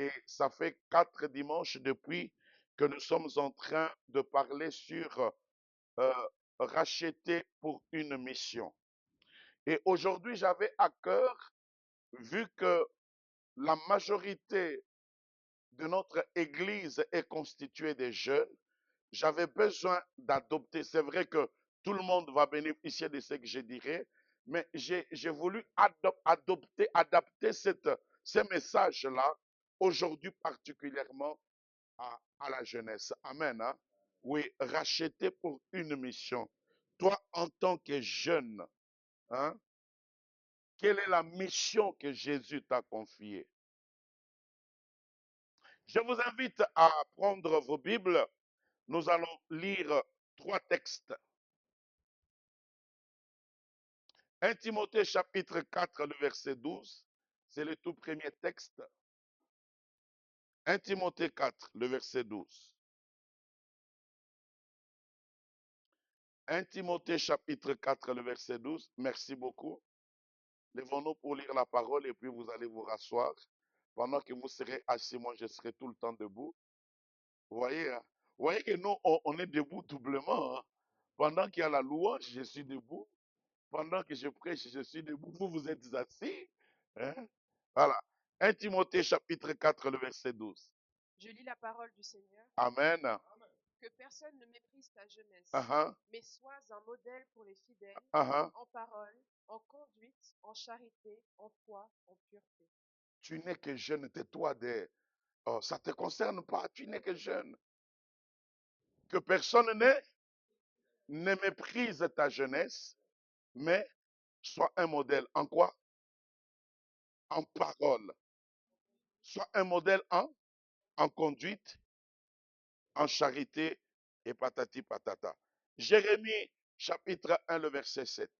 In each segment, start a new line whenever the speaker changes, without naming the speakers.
Et ça fait 4 dimanches depuis que nous sommes en train de parler sur euh, racheter pour une mission. Et aujourd'hui, j'avais à cœur, vu que la majorité de notre Église est constituée des jeunes, j'avais besoin d'adopter. C'est vrai que tout le monde va bénéficier de ce que je dirais, mais j'ai voulu adapter ces messages-là, aujourd'hui particulièrement à la jeunesse. Amen. Hein? Oui, racheter pour une mission. Toi, en tant que jeune, hein, quelle est la mission que Jésus t'a confiée? Je vous invite à prendre vos Bibles. Nous allons lire 3 textes. 1 Timothée chapitre 4, le verset 12. C'est le tout premier texte. 1 Timothée 4, le verset 12. 1 Timothée chapitre 4, le verset 12. Merci beaucoup. Levons-nous pour lire la parole et puis vous allez vous rasseoir. Pendant que vous serez assis, moi je serai tout le temps debout. Vous voyez, hein? Vous voyez que nous, on est debout doublement. Hein? Pendant qu'il y a la louange, je suis debout. Pendant que je prêche, je suis debout. Vous, vous êtes assis. Hein? Voilà. 1 Timothée chapitre 4, le verset 12.
Je lis la parole du Seigneur.
Amen.
Que personne ne méprise ta jeunesse,
Uh-huh.
mais sois un modèle pour les fidèles,
Uh-huh.
en parole, en conduite, en charité, en foi, en pureté.
Tu n'es que jeune, tais-toi des... Oh, ça ne te concerne pas, tu n'es que jeune. Que personne ne méprise ta jeunesse, mais sois un modèle. En quoi? En parole. Sois un modèle en conduite, en charité et patati patata. Jérémie chapitre 1, le verset 7.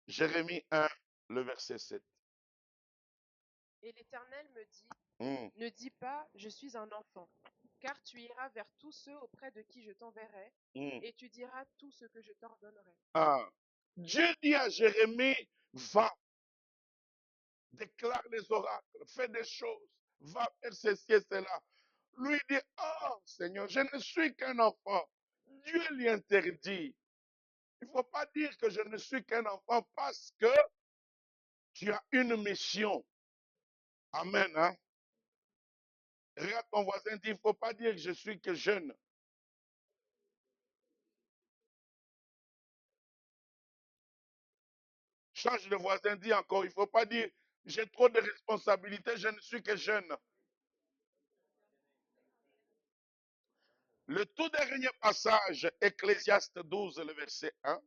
Jérémie 1, le verset 7.
Et l'Éternel me dit,
Hmm.
ne dis pas, je suis un enfant, car tu iras vers tous ceux auprès de qui je t'enverrai,
Hmm.
et tu diras tout ce que je t'ordonnerai.
Ah. Dieu dit à Jérémie, va, déclare les oracles, fais des choses, va faire ceci et cela. Lui dit, oh Seigneur, je ne suis qu'un enfant. Dieu lui interdit. Il ne faut pas dire que je ne suis qu'un enfant parce que tu as une mission. Amen. Hein? Regarde ton voisin, dit, il ne faut pas dire que je suis que jeune. Change de voisin, dit encore, il ne faut pas dire j'ai trop de responsabilités, je ne suis que jeune. Le tout dernier passage, Ecclésiaste 12, le verset 1.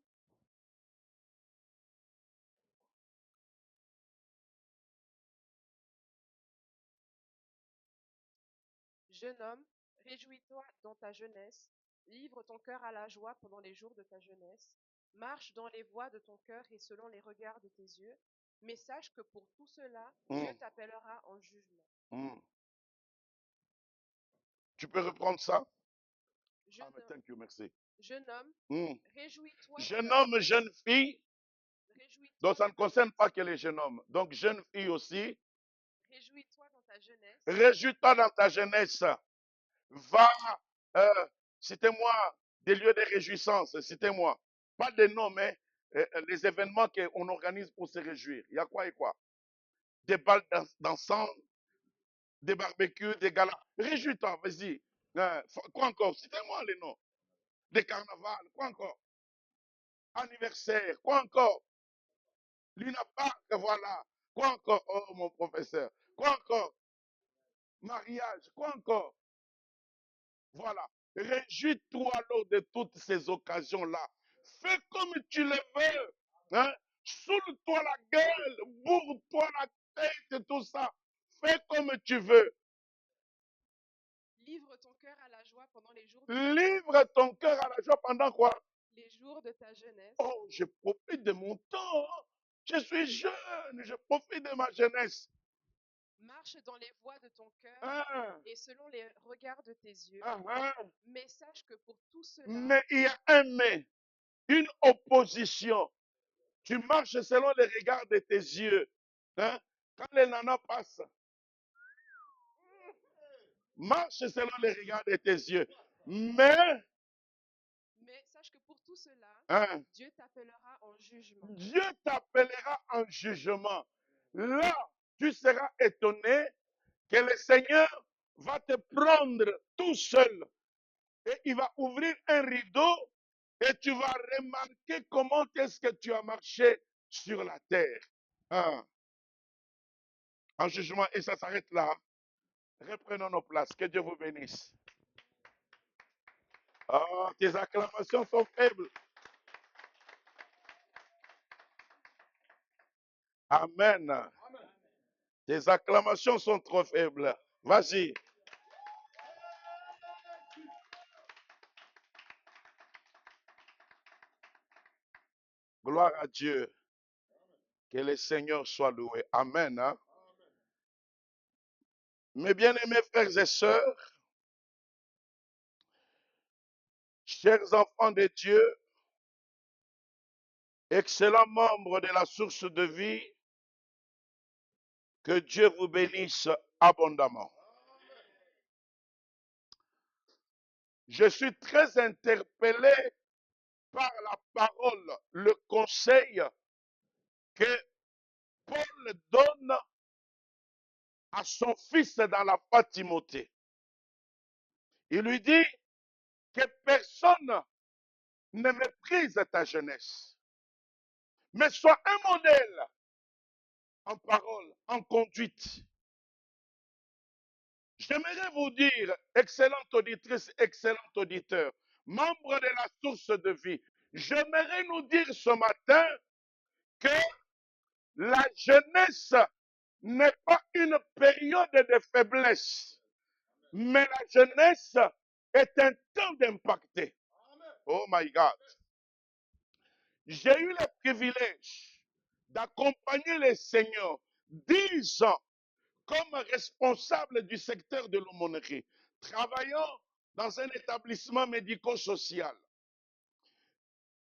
Jeune homme, réjouis-toi dans ta jeunesse, livre ton cœur à la joie pendant les jours de ta jeunesse, marche dans les voies de ton cœur et selon les regards de tes yeux, mais sache que pour tout cela, Dieu
Hmm,
t'appellera en jugement.
hmm. Tu peux reprendre ça? Ah, mais
Jeune,
thank you, merci.
jeune homme,
Hmm.
réjouis-toi dans
Jeune
ta
homme,
jeunesse,
jeune fille, donc
réjouis-toi
ça
dans
ne
ta
concerne pas
jeunesse,
que les jeunes hommes. Donc, jeune fille aussi,
réjouis-toi dans ta jeunesse,
réjouis-toi dans ta jeunesse. Va, citez-moi des lieux de réjouissance, citez-moi. Pas des noms, mais les événements qu'on organise pour se réjouir. Il y a quoi et quoi? Des balles d'encens, des barbecues, des galas. Réjouis-toi, vas-y. Quoi encore? Citez-moi les noms. Des carnavals, quoi encore? Anniversaire, quoi encore? Luna Park, voilà. Quoi encore? Oh, mon professeur. Quoi encore? Mariage, quoi encore? Voilà. Réjouis-toi lors de toutes ces occasions-là. Fais comme tu le veux. Hein? Saoule-toi la gueule, bourre-toi la tête et tout ça. Fais comme tu veux.
livre ton cœur à la joie pendant
Livre ton cœur à la joie pendant quoi?
les jours de ta jeunesse,
Oh, je profite de mon temps. Hein. Je suis jeune, je profite de ma jeunesse.
marche dans les voies de ton cœur
Hein,
et selon les regards de tes yeux,
hein, hein.
mais sache que pour tout cela,
Mais il y a un mais, une opposition. Tu marches selon les regards de tes yeux. Hein? Quand les nanas passent, marche selon les regards de tes yeux. Mais,
Mais sache que pour tout cela,
hein,
Dieu t'appellera en jugement.
Dieu t'appellera en jugement. Là, tu seras étonné que le Seigneur va te prendre tout seul et il va ouvrir un rideau et tu vas remarquer comment est-ce que tu as marché sur la terre. Hein, en jugement, et ça s'arrête là. Reprenons nos places. Que Dieu vous bénisse. Oh, tes acclamations sont faibles. Amen. Tes acclamations sont trop faibles. Vas-y. Gloire à Dieu. Que le Seigneur soit loué. Amen. Hein. Mes bien-aimés frères et sœurs, chers enfants de Dieu, excellents membres de la source de vie, que Dieu vous bénisse abondamment. Je suis très interpellé par la parole, le conseil que Paul donne à son fils dans la foi Timothée. Il lui dit que personne ne méprise ta jeunesse, mais sois un modèle en parole, en conduite. J'aimerais vous dire, excellente auditrice, excellent auditeur, membre de la source de vie, j'aimerais nous dire ce matin que la jeunesse n'est pas une période de faiblesse, mais la jeunesse est un temps d'impacter. Oh my God. J'ai eu le privilège d'accompagner les seigneurs 10 ans comme responsable du secteur de l'aumônerie, travaillant dans un établissement médico-social.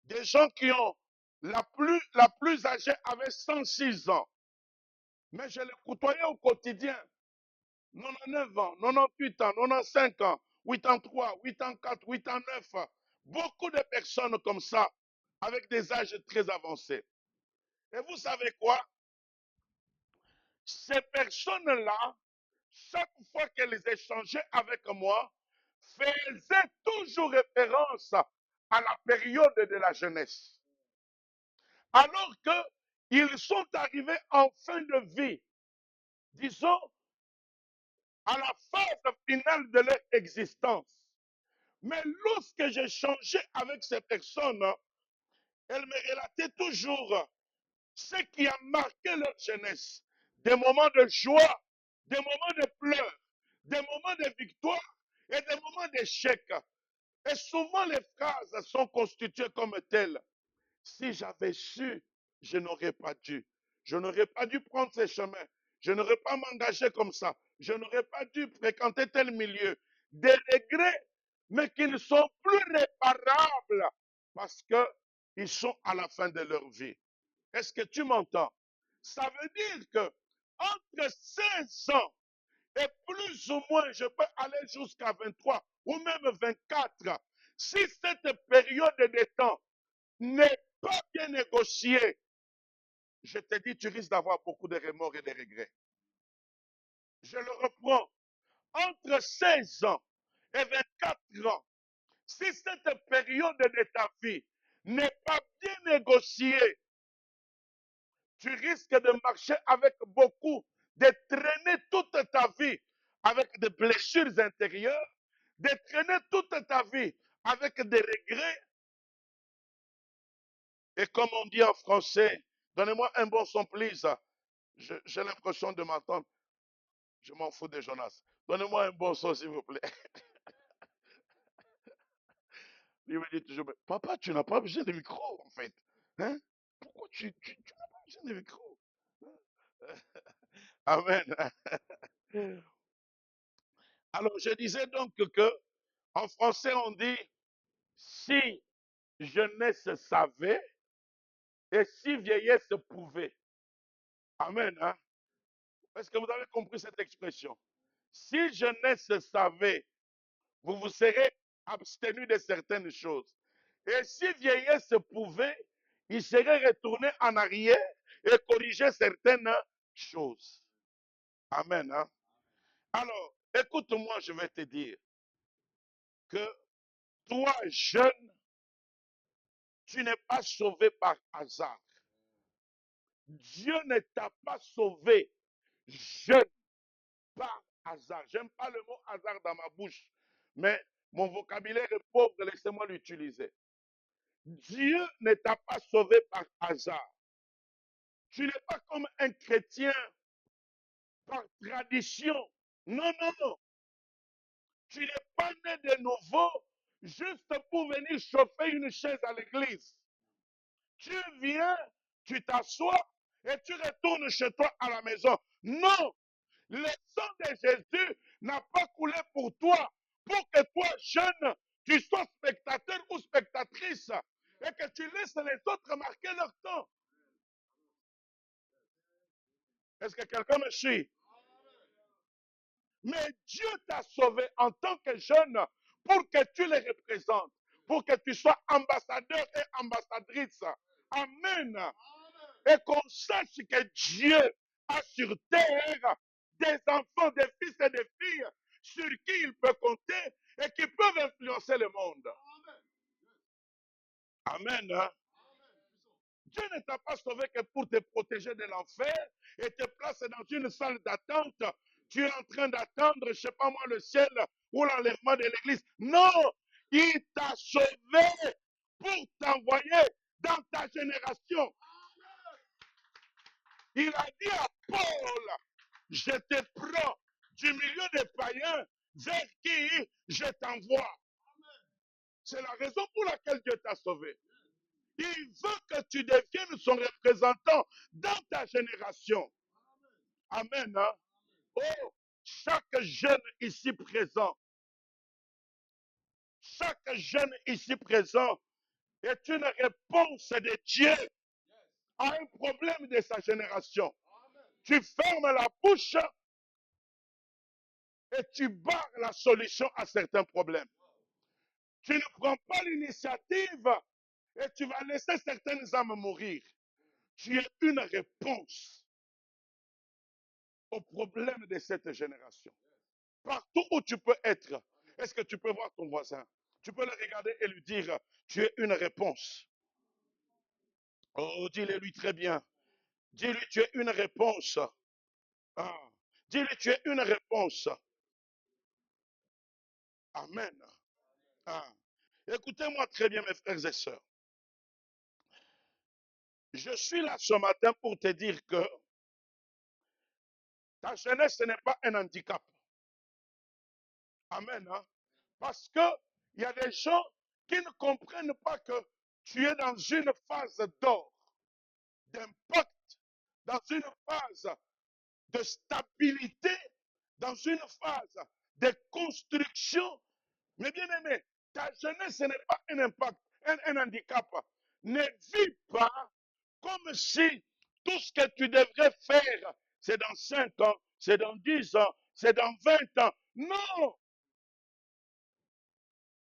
Des gens qui ont la plus âgée avait 106 ans, mais je les côtoyais au quotidien. 99 ans, 98 ans, 95 ans, 83, 84, 89. Beaucoup de personnes comme ça, avec des âges très avancés. Et vous savez quoi? Ces personnes-là, chaque fois qu'elles échangeaient avec moi, faisaient toujours référence à la période de la jeunesse. Alors qu'ils sont arrivés en fin de vie, disons, à la phase finale de leur existence. Mais lorsque j'échangeais avec ces personnes, elles me relataient toujours ce qui a marqué leur jeunesse. Des moments de joie, des moments de pleurs, des moments de victoire et des moments d'échec. Et souvent les phrases sont constituées comme telles. Si j'avais su, je n'aurais pas dû. Je n'aurais pas dû prendre ces chemins. Je n'aurais pas m'engager comme ça. Je n'aurais pas dû fréquenter tel milieu. Des regrets, mais qui ne sont plus réparables parce qu'ils sont à la fin de leur vie. Est-ce que tu m'entends? Ça veut dire que entre 16 ans et plus ou moins, je peux aller jusqu'à 23 ou même 24, si cette période de temps n'est pas bien négociée, je te dis, tu risques d'avoir beaucoup de remords et de regrets. Je le reprends. Entre 16 ans et 24 ans, si cette période de ta vie n'est pas bien négociée, tu risques de marcher avec beaucoup, de traîner toute ta vie avec des blessures intérieures, de traîner toute ta vie avec des regrets. Et comme on dit en français, donnez-moi un bon son, please. J'ai l'impression de m'entendre. Je m'en fous de Jonas. Donnez-moi un bon son, s'il vous plaît. Il me dit toujours, papa, tu n'as pas besoin de micro, en fait. Hein? Pourquoi tu n'as pas besoin de micro? Amen. Alors, je disais donc que, en français, on dit, si jeunesse savait, et si vieillesse pouvait. Amen. Hein? Est-ce que vous avez compris cette expression? Si jeunesse savait, vous vous serez abstenu de certaines choses. Et si vieillesse pouvait, il serait retourné en arrière et corriger certaines choses. Amen. Hein? Alors, écoute-moi, je vais te dire que toi, jeune, tu n'es pas sauvé par hasard. Dieu ne t'a pas sauvé jeune par hasard. J'aime pas le mot hasard dans ma bouche, mais mon vocabulaire est pauvre, laissez-moi l'utiliser. Dieu ne t'a pas sauvé par hasard. Tu n'es pas comme un chrétien par tradition. Non, non, non. Tu n'es pas né de nouveau juste pour venir chauffer une chaise à l'église. Tu viens, tu t'assois et tu retournes chez toi à la maison. Non, le sang de Jésus n'a pas coulé pour toi, pour que toi, jeune, tu sois spectateur ou spectatrice et que tu laisses les autres marquer leur temps. Est-ce que quelqu'un me suit? Mais Dieu t'a sauvé en tant que jeune pour que tu les représentes, pour que tu sois ambassadeur et ambassadrice. Amen. Et qu'on sache que Dieu a sur terre des enfants, des fils et des filles sur qui il peut compter et qui peuvent influencer le monde. Amen. Hein? Dieu ne t'a pas sauvé que pour te protéger de l'enfer et te placer dans une salle d'attente. Tu es en train d'attendre, je ne sais pas moi, le ciel ou l'enlèvement de l'église. Non, il t'a sauvé pour t'envoyer dans ta génération. Il a dit à Paul, je te prends du milieu des païens vers qui je t'envoie. C'est la raison pour laquelle Dieu t'a sauvé. Il veut que tu deviennes son représentant dans ta génération. Amen. Hein? Oh, chaque jeune ici présent, chaque jeune ici présent est une réponse de Dieu à un problème de sa génération. Tu fermes la bouche et tu barres la solution à certains problèmes. Tu ne prends pas l'initiative et tu vas laisser certaines âmes mourir. Tu es une réponse au problème de cette génération. Partout où tu peux être, est-ce que tu peux voir ton voisin? Tu peux le regarder et lui dire, tu es une réponse. Oh, dis-le lui très bien. Dis-lui, tu es une réponse. Ah. Dis-lui, tu es une réponse. Amen. Ah. Écoutez-moi très bien, mes frères et sœurs. Je suis là ce matin pour te dire que ta jeunesse, ce n'est pas un handicap. Amen. Hein? Parce qu'il y a des gens qui ne comprennent pas que tu es dans une phase d'or, d'impact, dans une phase de stabilité, dans une phase de construction. Mais bien aimé, ta jeunesse, ce n'est pas un impact, un handicap. Ne vis pas comme si tout ce que tu devrais faire, c'est dans 5 ans, c'est dans 10 ans, c'est dans 20 ans. Non!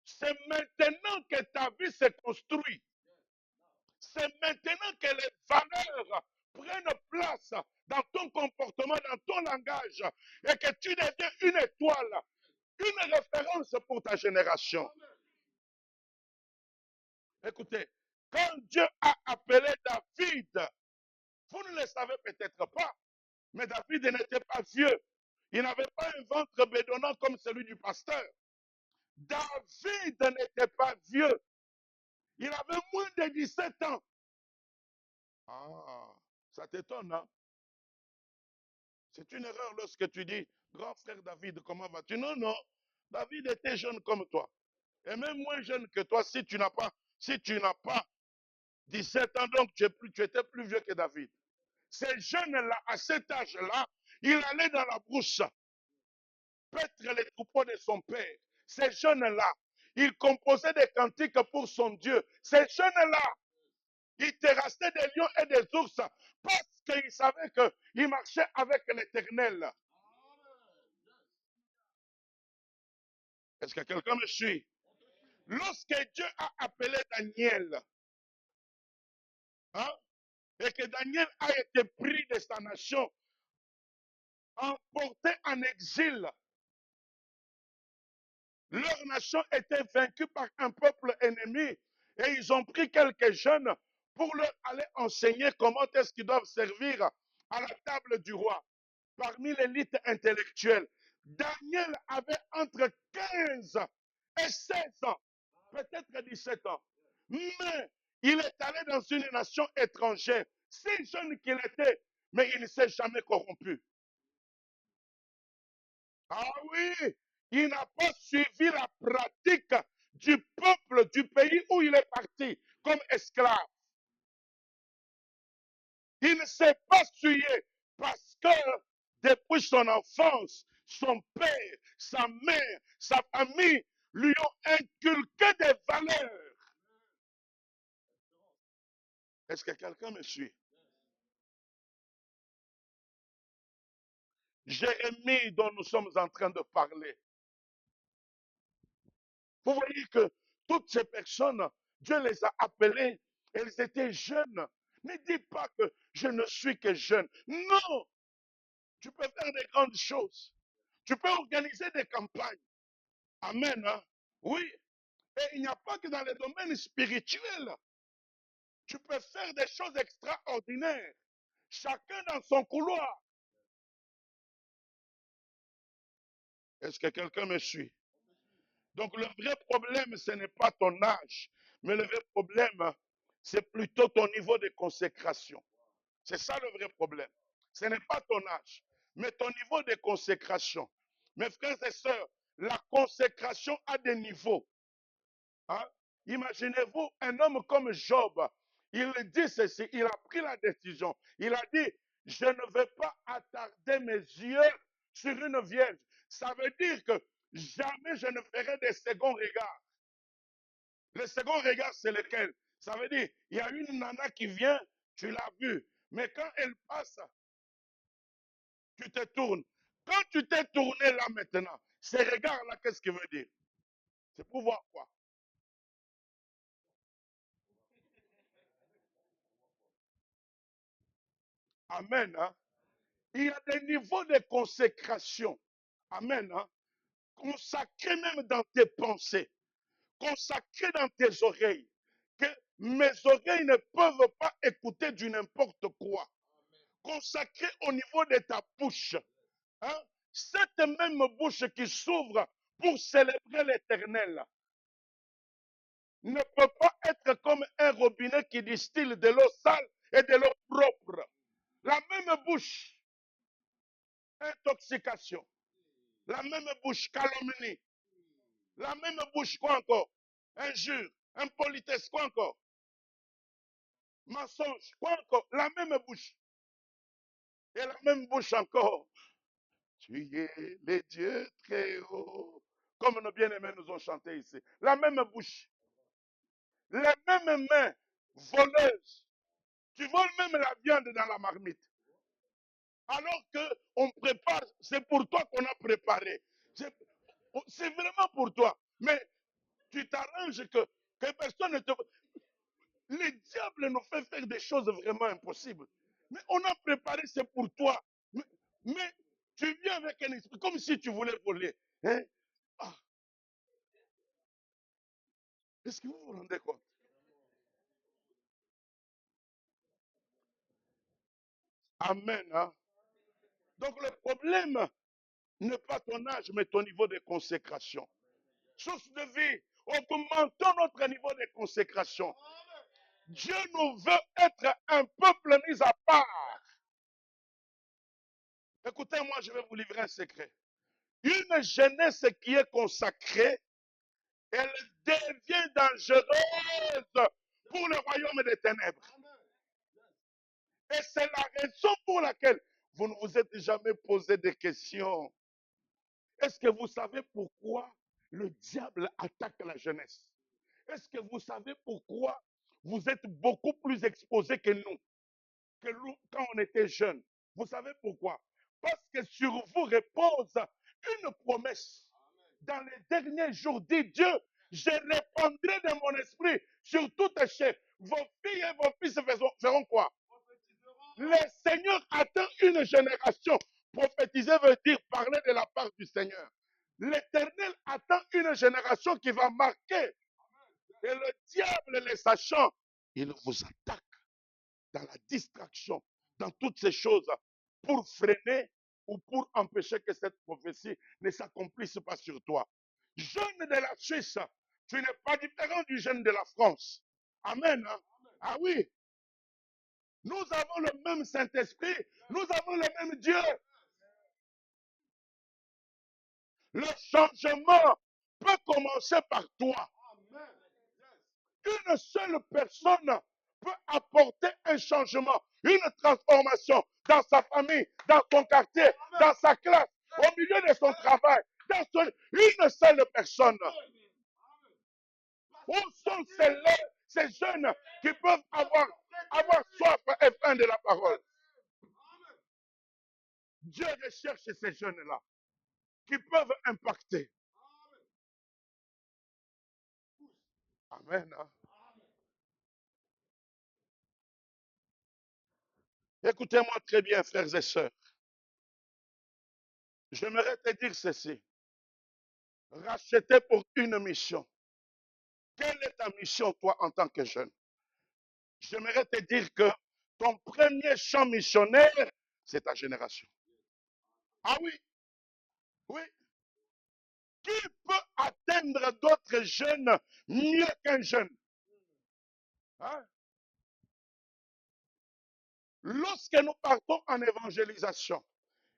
C'est maintenant que ta vie se construit. C'est maintenant que les valeurs prennent place dans ton comportement, dans ton langage, et que tu deviens une étoile, une référence pour ta génération. Écoutez, quand Dieu a appelé David, vous ne le savez peut-être pas, mais David n'était pas vieux. Il n'avait pas un ventre bédonnant comme celui du pasteur. David n'était pas vieux. Il avait moins de 17 ans. Ah, ça t'étonne, hein? C'est une erreur lorsque tu dis, grand frère David, comment vas-tu? Non, non. David était jeune comme toi. Et même moins jeune que toi si tu n'as pas 17 ans, donc tu étais plus vieux que David. Ces jeunes-là, à cet âge-là, il allait dans la brousse, paître les troupeaux de son père. Ces jeunes-là, il composait des cantiques pour son Dieu. Ces jeunes-là, Il terrassait des lions et des ours parce qu'il savait qu'il marchait avec l'Éternel. Est-ce que quelqu'un me suit? Lorsque Dieu a appelé Daniel, hein, et que Daniel a été pris de sa nation, emporté en exil, leur nation était vaincue par un peuple ennemi et ils ont pris quelques jeunes pour leur aller enseigner comment est-ce qu'ils doivent servir à la table du roi. Parmi l'élite intellectuelle, Daniel avait entre 15 et 16 ans, peut-être 17 ans. Mais il est allé dans une nation étrangère, si jeune qu'il était, mais il ne s'est jamais corrompu. Ah oui, il n'a pas suivi la pratique du peuple du pays où il est parti comme esclave. Il ne s'est pas souillé parce que depuis son enfance, son père, sa mère, sa famille lui ont inculqué des valeurs. Est-ce que quelqu'un me suit? Jérémie dont nous sommes en train de parler. Vous voyez que toutes ces personnes, Dieu les a appelées, elles étaient jeunes. Ne dis pas que je ne suis que jeune. Non, tu peux faire des grandes choses. Tu peux organiser des campagnes. Amen. Hein? Oui. Et il n'y a pas que dans les domaines spirituels. Tu peux faire des choses extraordinaires. Chacun dans son couloir. Est-ce que quelqu'un me suit? Donc le vrai problème, ce n'est pas ton âge, mais le vrai problème, c'est plutôt ton niveau de consécration. C'est ça le vrai problème. Ce n'est pas ton âge, mais ton niveau de consécration. Mes frères et sœurs, la consécration a des niveaux. Hein? Imaginez-vous un homme comme Job. Il dit ceci, il a pris la décision. Il a dit, je ne vais pas attarder mes yeux sur une vierge. Ça veut dire que jamais je ne ferai des seconds regards. Le second regard, c'est lequel? Ça veut dire, il y a une nana qui vient, tu l'as vue. Mais quand elle passe, tu te tournes. Quand tu t'es tourné là maintenant, ces regards-là, qu'est-ce qu'il veut dire? C'est pour voir quoi? Amen. Hein? Il y a des niveaux de consécration. Amen. Hein? Consacré même dans tes pensées, consacré dans tes oreilles, que mes oreilles ne peuvent pas écouter du n'importe quoi. Consacré au niveau de ta bouche. Hein? Cette même bouche qui s'ouvre pour célébrer l'Éternel ne peut pas être comme un robinet qui distille de l'eau sale et de l'eau propre. La même bouche, intoxication. La même bouche, calomnie. La même bouche, quoi encore? Injure, impolitesse, quoi encore? Mensonge, quoi encore? La même bouche. Et la même bouche encore. Tu es les dieux très hauts. Comme nos bien-aimés nous ont chanté ici. La même bouche. Les mêmes mains voleuses. Tu voles même la viande dans la marmite. Alors qu'on prépare, c'est pour toi qu'on a préparé. C'est vraiment pour toi. Mais tu t'arranges que personne ne te... Le diable nous fait faire des choses vraiment impossibles. Mais on a préparé, c'est pour toi. Mais tu viens avec un esprit, comme si tu voulais voler. Hein? Ah, est-ce que vous vous rendez compte? Amen. Hein? Donc le problème n'est pas ton âge, mais ton niveau de consécration. Source de vie, augmentons notre niveau de consécration. Dieu nous veut être un peuple mis à part. Écoutez-moi, je vais vous livrer un secret. Une jeunesse qui est consacrée, elle devient dangereuse pour le royaume des ténèbres. Et c'est la raison pour laquelle vous ne vous êtes jamais posé des questions. Est-ce que vous savez pourquoi le diable attaque la jeunesse? Est-ce que vous savez pourquoi vous êtes beaucoup plus exposés que nous quand on était jeunes. Vous savez pourquoi? Parce que sur vous repose une promesse. Dans les derniers jours, dit Dieu, je répandrai de mon esprit sur toute chair. Vos filles et vos fils feront quoi? Le Seigneur attend une génération. Prophétiser veut dire parler de la part du Seigneur. L'Éternel attend une génération qui va marquer. Et le diable, les sachant, il vous attaque dans la distraction, dans toutes ces choses, pour freiner ou pour empêcher que cette prophétie ne s'accomplisse pas sur toi. Jeune de la Suisse, tu n'es pas différent du jeune de la France. Amen. Hein? Ah oui, nous avons le même Saint-Esprit, nous avons le même Dieu. Le changement peut commencer par toi. Une seule personne peut apporter un changement, une transformation dans sa famille, dans son quartier, dans sa classe, au milieu de son travail. Une seule personne. Où sont ces jeunes qui peuvent avoir soif et faim de la parole? Dieu recherche ces jeunes-là qui peuvent impacter. Amen. Hein? Écoutez-moi très bien, frères et sœurs. J'aimerais te dire ceci. Racheter pour une mission. Quelle est ta mission, toi, en tant que jeune? J'aimerais te dire que ton premier champ missionnaire, c'est ta génération. Ah oui, oui. Qui peut atteindre d'autres jeunes mieux qu'un jeune? Hein? Lorsque nous partons en évangélisation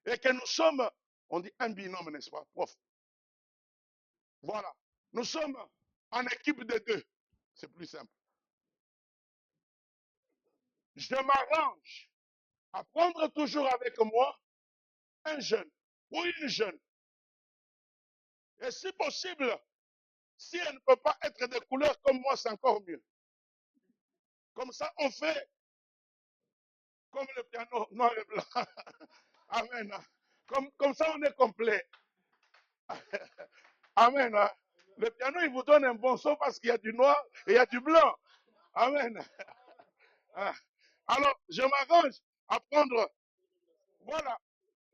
et que nous sommes, on dit un binôme, n'est-ce pas, prof? Voilà. Nous sommes en équipe de deux. C'est plus simple. Je m'arrange à prendre toujours avec moi un jeune ou une jeune. Et si possible, si elle ne peut pas être de couleur comme moi, c'est encore mieux. Comme ça, on fait comme le piano noir et blanc. Amen. Comme ça, on est complet. Amen. Le piano, il vous donne un bon son parce qu'il y a du noir et il y a du blanc. Amen. Alors, je m'arrange à prendre. Voilà.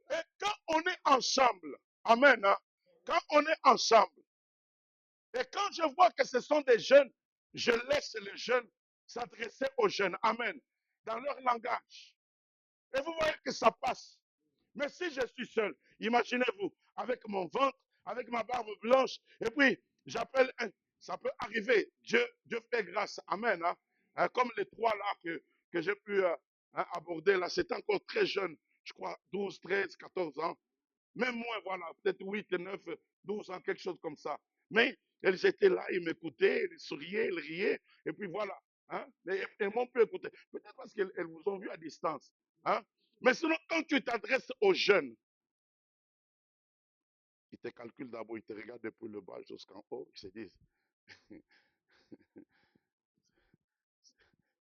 Et quand on est ensemble, amen, hein, quand on est ensemble, et quand je vois que ce sont des jeunes, je laisse les jeunes s'adresser aux jeunes, amen, dans leur langage. Et vous voyez que ça passe. Mais si je suis seul, imaginez-vous, avec mon ventre, avec ma barbe blanche, et puis j'appelle un, ça peut arriver, Dieu fait grâce, amen, hein, hein, comme les trois là que j'ai pu hein, aborder là, c'est encore très jeune, je crois 12, 13, 14 ans. Même moins, voilà, peut-être 8, 9, 12 ans, quelque chose comme ça. Mais elles étaient là, ils m'écoutaient, elles souriaient, elles riaient, et puis voilà. Hein? Elles m'ont pu écouter. Peut-être parce qu'elles vous ont vu à distance. Hein? Mais sinon, quand tu t'adresses aux jeunes, ils te calculent d'abord, ils te regardent depuis le bas jusqu'en haut, ils se disent,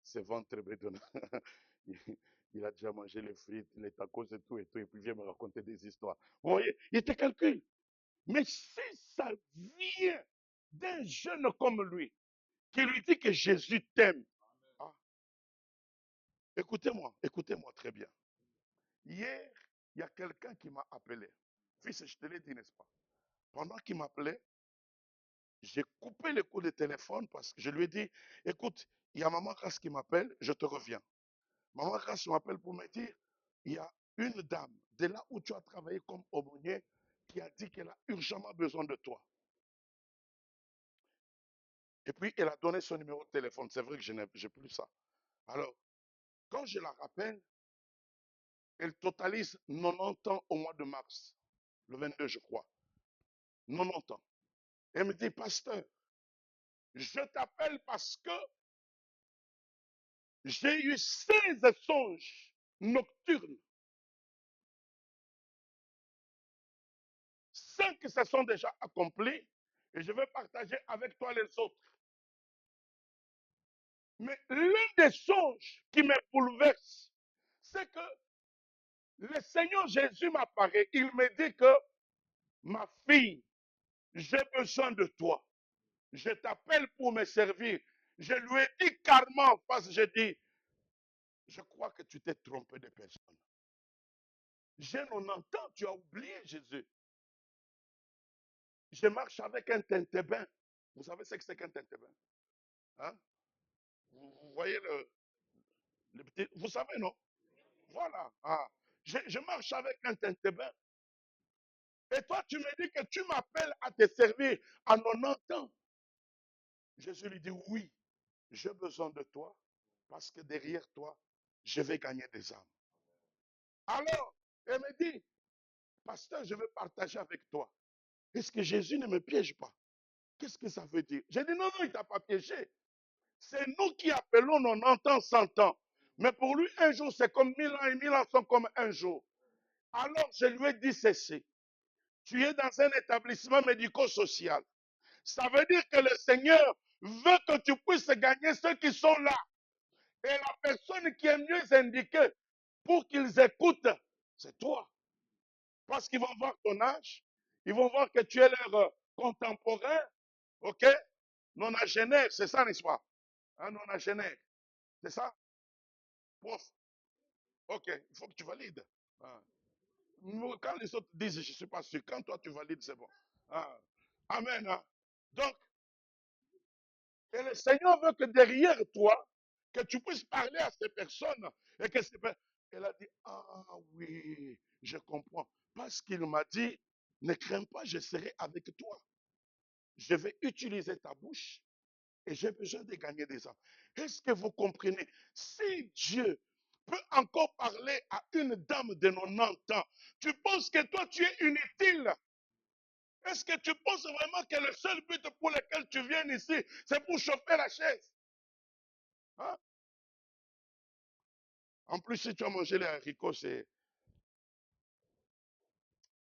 c'est ventre bédonnant. Il a déjà mangé les frites, les tacos et tout, et puis il vient me raconter des histoires. Vous voyez, il te calcule. Mais si ça vient d'un jeune comme lui, qui lui dit que Jésus t'aime, ah, écoutez-moi très bien. Hier, il y a quelqu'un qui m'a appelé. Fils, je te l'ai dit, n'est-ce pas? Pendant qu'il m'appelait, j'ai coupé le coup de téléphone parce que je lui ai dit, écoute, il y a Maman Grace qui m'appelle, je te reviens. Maman Grace m'appelle pour me dire, il y a une dame de là où tu as travaillé comme aumônier qui a dit qu'elle a urgemment besoin de toi. Et puis, elle a donné son numéro de téléphone. C'est vrai que je n'ai plus ça. Alors, quand je la rappelle, elle totalise 90 ans au mois de mars, le 22, je crois. 90 ans. Elle me dit, pasteur, je t'appelle parce que j'ai eu 16 songes nocturnes. 5 se sont déjà accomplis et je vais partager avec toi les autres. Mais l'un des songes qui me bouleverse, c'est que le Seigneur Jésus m'apparaît. Il me dit que ma fille, j'ai besoin de toi. Je t'appelle pour me servir. Je lui ai dit carrément en face, j'ai dit, je crois que tu t'es trompé de personne. J'ai 90 ans, tu as oublié Jésus. Je marche avec un tentébin. Vous savez ce que c'est qu'un tentébin? Hein? Vous voyez le petit. Vous savez, non? Voilà. Ah. Je marche avec un tentébin. Et toi, tu me dis que tu m'appelles à te servir à 90 ans. Jésus lui dit oui, j'ai besoin de toi parce que derrière toi, je vais gagner des âmes. Alors, elle me dit, pasteur, je veux partager avec toi. Est-ce que Jésus ne me piège pas? Qu'est-ce que ça veut dire? J'ai dit non, non, il ne t'a pas piégé. C'est nous qui appelons 90 ans 100 ans. Mais pour lui, un jour, c'est comme 1000 ans et 1000 ans sont comme un jour. Alors, je lui ai dit ceci. Tu es dans un établissement médico-social. Ça veut dire que le Seigneur veut que tu puisses gagner ceux qui sont là. Et la personne qui est mieux indiquée pour qu'ils écoutent, c'est toi. Parce qu'ils vont voir ton âge, ils vont voir que tu es leur contemporain, ok? Nonagénaire, c'est ça, n'est-ce pas? Un nonagénaire, c'est ça? Prof, ok, il faut que tu valides. Ah. Quand les autres disent, je ne suis pas sûr, quand toi tu valides, c'est bon. Ah. Amen. Hein? Donc, et le Seigneur veut que derrière toi, que tu puisses parler à ces personnes et que ces personnes. Elle a dit, ah oui, je comprends. Parce qu'il m'a dit, ne crains pas, je serai avec toi. Je vais utiliser ta bouche et j'ai besoin de gagner des âmes. Est-ce que vous comprenez? Si Dieu peut encore parler à une dame de 90 ans, tu penses que toi, tu es inutile? Est-ce que tu penses vraiment que le seul but pour lequel tu viens ici, c'est pour chauffer la chaise? Hein? En plus, si tu as mangé les haricots, c'est...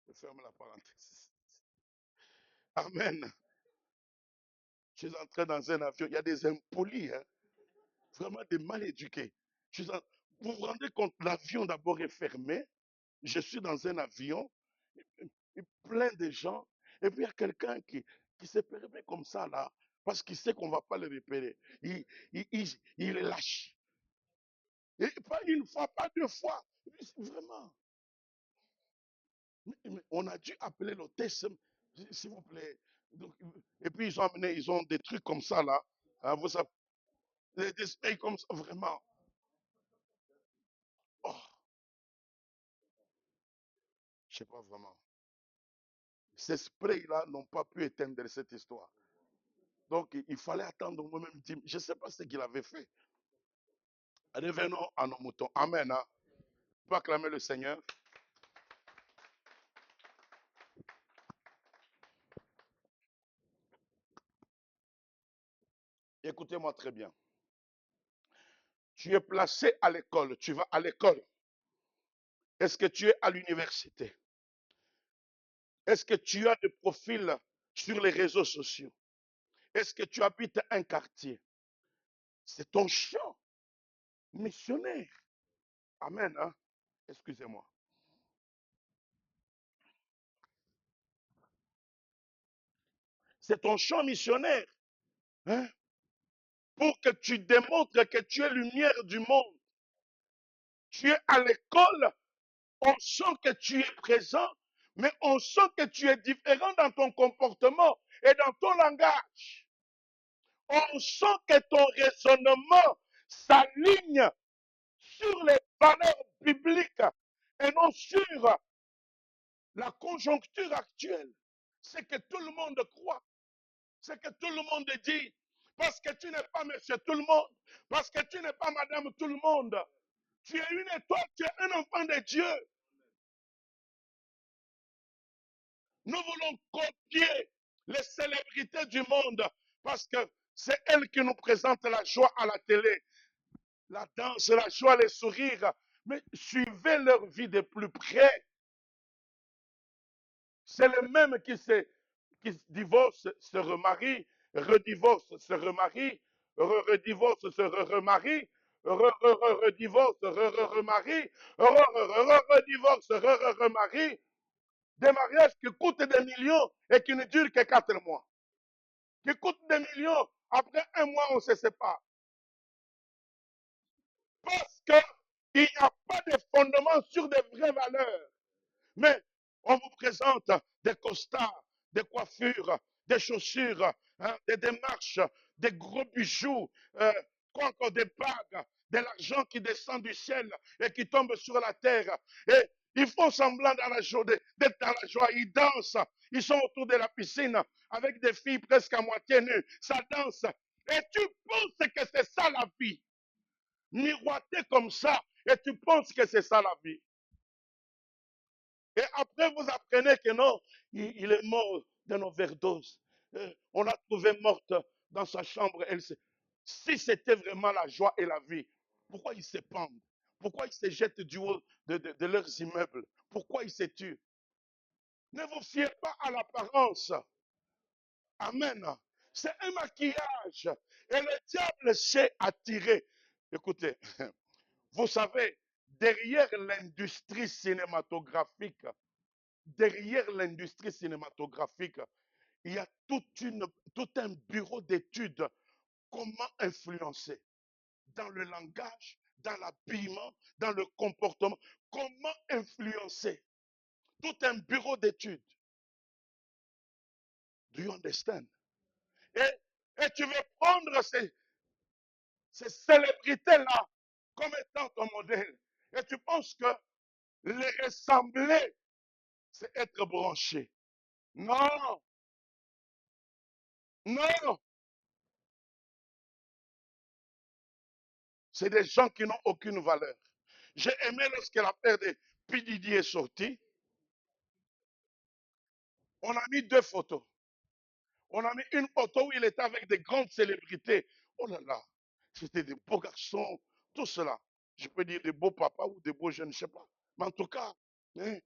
Je ferme la parenthèse. Amen. Je suis entré dans un avion. Il y a des impolis, hein? Vraiment des mal éduqués. Vous vous rendez compte, l'avion d'abord est fermé. Je suis dans un avion, plein de gens. Et puis il y a quelqu'un qui se permet comme ça, là, parce qu'il sait qu'on ne va pas le repérer. Il lâche. Et pas une fois, pas deux fois. Vraiment. Mais on a dû appeler l'hôtesse, s'il vous plaît. Donc, et puis ils ont amené, ils ont des trucs comme ça là. Hein, vous savez, des sprays comme ça, vraiment. Oh, je sais pas vraiment. Ces sprays-là n'ont pas pu éteindre cette histoire. Donc il fallait attendre moi-même. Je ne sais pas ce qu'il avait fait. Revenons à nos moutons. Amen. Hein. On peut acclamer le Seigneur. Écoutez-moi très bien. Tu es placé à l'école. Tu vas à l'école. Est-ce que tu es à l'université? Est-ce que tu as des profils sur les réseaux sociaux? Est-ce que tu habites un quartier? C'est ton champ missionnaire. Amen. Hein? Excusez-moi. C'est ton champ missionnaire. Hein? Pour que tu démontres que tu es lumière du monde. Tu es à l'école, on sent que tu es présent, mais on sent que tu es différent dans ton comportement et dans ton langage. On sent que ton raisonnement s'aligne sur les valeurs bibliques et non sur la conjoncture actuelle. C'est que tout le monde croit, c'est que tout le monde dit, parce que tu n'es pas monsieur tout le monde, parce que tu n'es pas madame tout le monde. Tu es une étoile, tu es un enfant de Dieu. Nous voulons copier les célébrités du monde parce que c'est elles qui nous présentent la joie à la télé, la danse, la joie, les sourires. Mais suivez leur vie de plus près. C'est le même qui se divorce, se remarie, redivorce, se remarie, redivorce, se remarie, redivorce, remarie, redivorce, remarie. Des mariages qui coûtent des millions et qui ne durent que 4 mois. Qui coûtent des millions, après 1 mois, on se sépare. Parce qu'il n'y a pas de fondement sur des vraies valeurs. Mais on vous présente des costards, des coiffures, des chaussures, hein, des démarches, des gros bijoux, quoi encore, des bagues, de l'argent qui descend du ciel et qui tombe sur la terre. Et ils font semblant d'être dans la joie. Ils dansent. Ils sont autour de la piscine avec des filles presque à moitié nues. Ça danse. Et tu penses que c'est ça la vie. Miroiter comme ça. Et tu penses que c'est ça la vie. Et après, vous apprenez que non, il est mort d'une overdose. On l'a trouvé morte dans sa chambre. Si c'était vraiment la joie et la vie, pourquoi ils se pendent? Pourquoi ils se jettent du haut de leurs immeubles? Pourquoi ils se tuent? Ne vous fiez pas à l'apparence. Amen. C'est un maquillage. Et le diable sait attirer. Écoutez, vous savez, derrière l'industrie cinématographique, il y a tout un bureau d'études. Comment influencer dans le langage, dans l'habillement, dans le comportement. Comment influencer? Tout un bureau d'études. Do you understand? Et tu veux prendre ces célébrités-là comme étant ton modèle. Et tu penses que les ressembler, c'est être branché. Non, non. C'est des gens qui n'ont aucune valeur. J'ai aimé lorsque l'affaire de P. Diddy est sortie, on a mis 2 photos. On a mis une photo où il était avec des grandes célébrités. Oh là là, c'était des beaux garçons, tout cela. Je peux dire des beaux papas ou des beaux jeunes, je ne sais pas. Mais en tout cas, hein,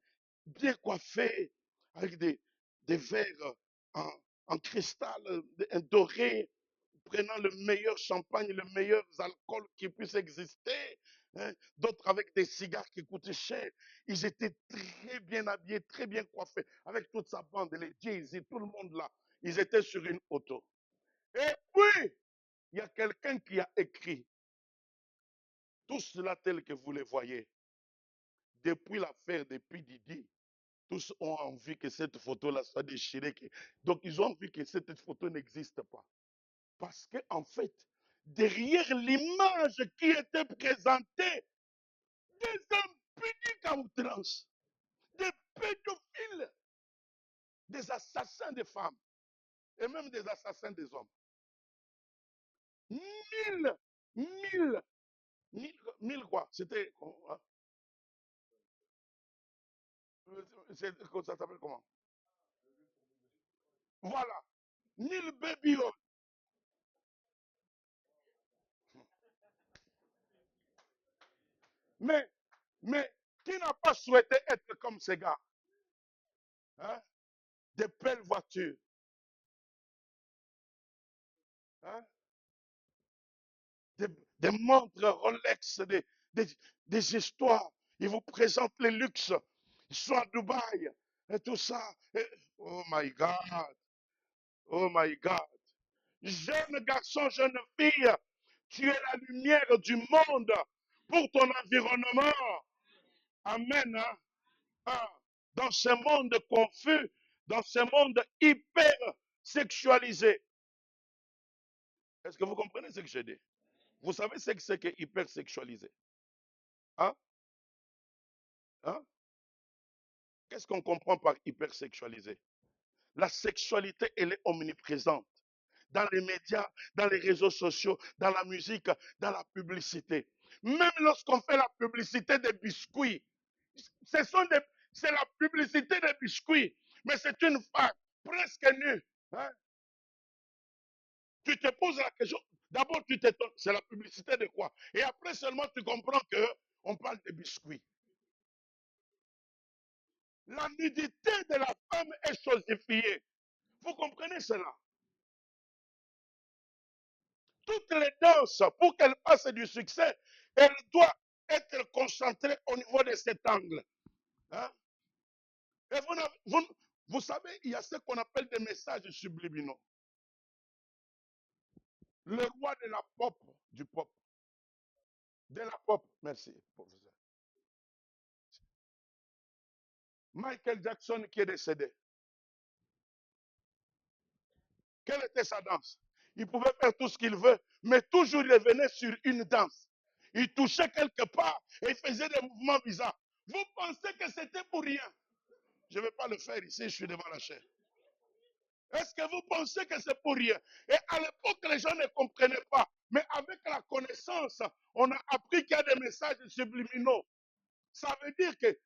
bien coiffés, avec des verres en cristal, doré, prenant le meilleur champagne, le meilleur alcool qui puisse exister. Hein, d'autres avec des cigares qui coûtaient cher. Ils étaient très bien habillés, très bien coiffés, avec toute sa bande, les Jay-Z, tout le monde là. Ils étaient sur une auto. Et puis, il y a quelqu'un qui a écrit tout cela tel que vous le voyez. Depuis l'affaire de P. Diddy, tous ont envie que cette photo-là soit déchirée. Donc, ils ont envie que cette photo n'existe pas. Parce qu'en fait, derrière l'image qui était présentée, des impudiques à outrance, des pédophiles, des assassins de femmes et même des assassins des hommes. 1000, 1000, 1000 quoi? C'était. Ça s'appelle comment? Voilà. 1000 baby. Mais, mais qui n'a pas souhaité être comme ces gars? Hein? Des belles voitures. Hein? Des, des montres Rolex, des, des histoires. Ils vous présentent les luxes. Ils sont à Dubaï et tout ça. Oh my God. Oh my God. Jeune garçon, jeune fille, tu es la lumière du monde pour ton environnement. Amen. Hein? Hein? Dans ce monde confus, dans ce monde hyper sexualisé. Est-ce que vous comprenez ce que je dis? Vous savez ce que c'est que hyper sexualisé? Hein? Hein? Qu'est-ce qu'on comprend par hypersexualisé? La sexualité, elle est omniprésente. Dans les médias, dans les réseaux sociaux, dans la musique, dans la publicité. Même lorsqu'on fait la publicité des biscuits, c'est la publicité des biscuits, mais c'est une femme presque nue. Hein? Tu te poses la question, d'abord tu t'étonnes, c'est la publicité de quoi? Et après seulement tu comprends que on parle de biscuits. La nudité de la femme est chosifiée. Vous comprenez cela? Toutes les danses, pour qu'elles fassent du succès, elles doivent être concentrées au niveau de cet angle. Hein? Et vous savez, il y a ce qu'on appelle des messages subliminaux. Le roi de la pop, du pop, de la pop, merci, professeur. Michael Jackson qui est décédé. Quelle était sa danse? Il pouvait faire tout ce qu'il veut, mais toujours il revenait sur une danse. Il touchait quelque part et il faisait des mouvements bizarres. Vous pensez que c'était pour rien? Je ne vais pas le faire ici, je suis devant la chair. Est-ce que vous pensez que c'est pour rien? Et à l'époque, les gens ne comprenaient pas. Mais avec la connaissance, on a appris qu'il y a des messages subliminaux. Ça veut dire que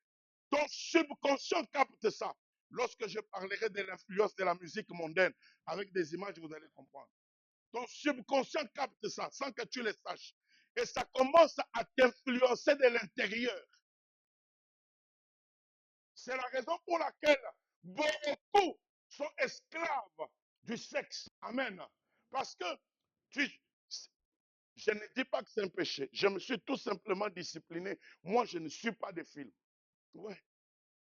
ton subconscient capte ça. Lorsque je parlerai de l'influence de la musique mondaine, avec des images, vous allez comprendre. Ton subconscient capte ça sans que tu le saches. Et ça commence à t'influencer de l'intérieur. C'est la raison pour laquelle beaucoup sont esclaves du sexe. Amen. Parce que tu, je ne dis pas que c'est un péché. Je me suis tout simplement discipliné. Moi, je ne suis pas de film. Ouais.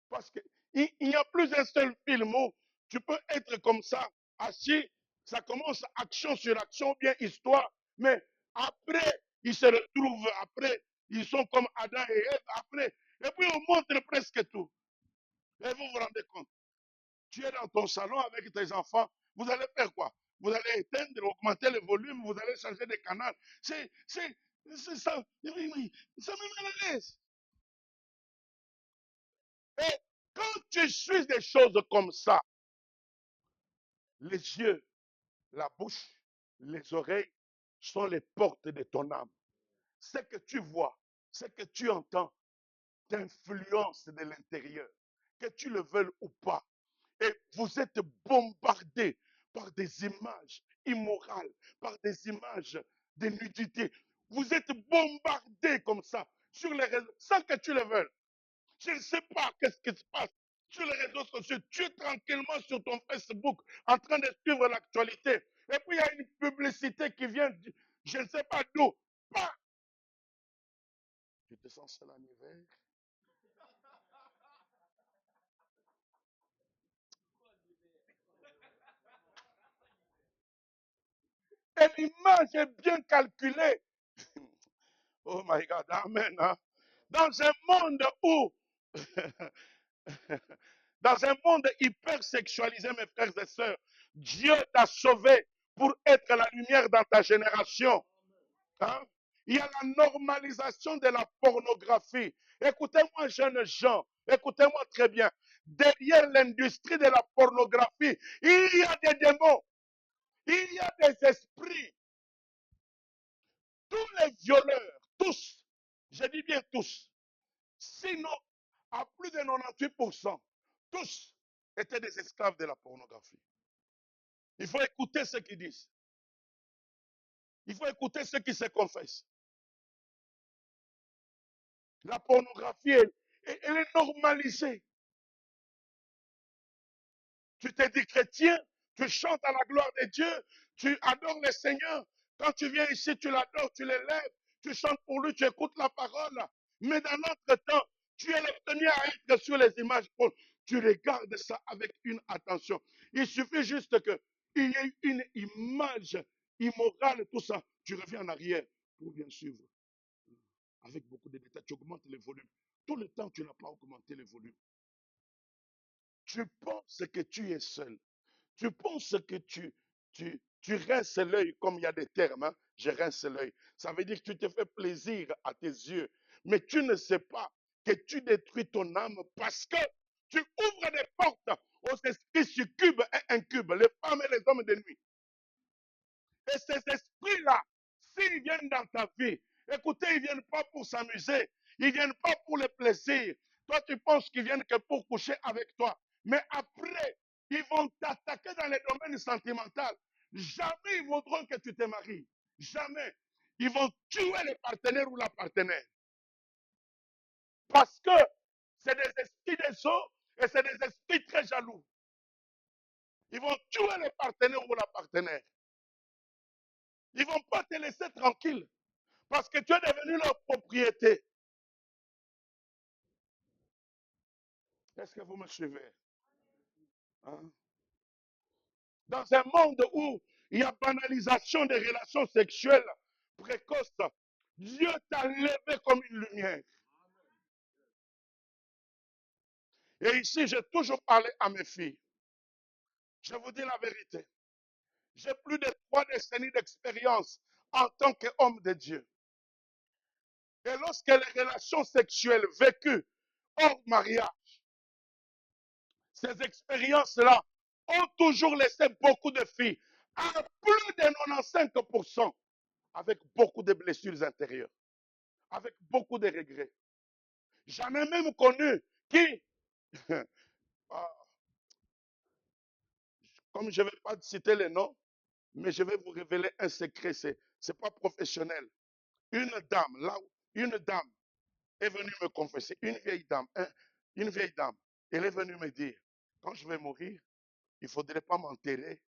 Parce qu'il n'y a plus un seul film où tu peux être comme ça, assis, ça commence action sur action, bien histoire, mais après, ils se retrouvent, après, ils sont comme Adam et Ève, après, et puis on montre presque tout. Et vous vous rendez compte, tu es dans ton salon avec tes enfants, vous allez faire quoi? Vous allez éteindre, augmenter le volume, vous allez changer de canal. C'est ça, ça me met à l'aise. Et quand tu suis des choses comme ça, les yeux, la bouche, les oreilles sont les portes de ton âme. Ce que tu vois, ce que tu entends, t'influence de l'intérieur, que tu le veuilles ou pas. Et vous êtes bombardé par des images immorales, par des images de nudité. Vous êtes bombardé comme ça sur les réseaux, sans que tu le veuilles. Je ne sais pas qu'est-ce qui se passe sur les réseaux sociaux. Tu es tranquillement sur ton Facebook en train de suivre l'actualité. Et puis il y a une publicité qui vient, je ne sais pas d'où. Pas. Tu te sens seul en hiver? Et l'image est bien calculée. Oh my God, amen. Hein? Dans un monde où, dans un monde hyper sexualisé, mes frères et sœurs, Dieu t'a sauvé pour être la lumière dans ta génération. Hein? Il y a la normalisation de la pornographie. Écoutez-moi, jeunes gens, écoutez-moi très bien. Derrière l'industrie de la pornographie, il y a des démons, il y a des esprits. Tous les violeurs, tous, je dis bien tous, sinon à plus de 98%, tous étaient des esclaves de la pornographie. Il faut écouter ce qu'ils disent. Il faut écouter ce qui se confessent. La pornographie, elle est normalisée. Tu te dis chrétien, tu chantes à la gloire de Dieu, tu adores le Seigneur. Quand tu viens ici, tu l'adores, tu l'élèves, tu chantes pour lui, tu écoutes la parole. Mais dans notre temps, tu es le premier à être sur les images. Tu regardes ça avec une attention. Il suffit juste qu'il y ait une image immorale, tout ça. Tu reviens en arrière pour bien suivre. Avec beaucoup de détails, tu augmentes le volume. Tout le temps, tu n'as pas augmenté le volume. Tu penses que tu es seul. Tu penses que tu rinces l'œil, comme il y a des termes, hein? Je rince l'œil. Ça veut dire que tu te fais plaisir à tes yeux. Mais tu ne sais pas que tu détruis ton âme parce que tu ouvres des portes aux esprits succubes et incubes, les femmes et les hommes de nuit. Et ces esprits-là, s'ils viennent dans ta vie, écoutez, ils ne viennent pas pour s'amuser, ils ne viennent pas pour le plaisir. Toi, tu penses qu'ils viennent que pour coucher avec toi. Mais après, ils vont t'attaquer dans les domaines sentimentaux. Jamais ils voudront que tu te maries. Jamais. Ils vont tuer le partenaire ou la partenaire. Parce que c'est des esprits des eaux et c'est des esprits très jaloux. Ils vont tuer le partenaire ou la partenaire. Ils ne vont pas te laisser tranquille parce que tu es devenu leur propriété. Est-ce que vous me suivez? Hein? Dans un monde où il y a banalisation des relations sexuelles précoces, Dieu t'a levé comme une lumière. Et ici, j'ai toujours parlé à mes filles. Je vous dis la vérité. J'ai plus de 3 décennies d'expérience en tant qu'homme de Dieu. Et lorsque les relations sexuelles vécues hors mariage, ces expériences-là ont toujours laissé beaucoup de filles, à plus de 95%, avec beaucoup de blessures intérieures, avec beaucoup de regrets. J'en ai même connu qui, comme je ne vais pas citer les noms, mais je vais vous révéler un secret, ce n'est pas professionnel. Une dame, là, une dame est venue me confesser, une vieille dame, elle est venue me dire, quand je vais mourir, il ne faudrait pas m'enterrer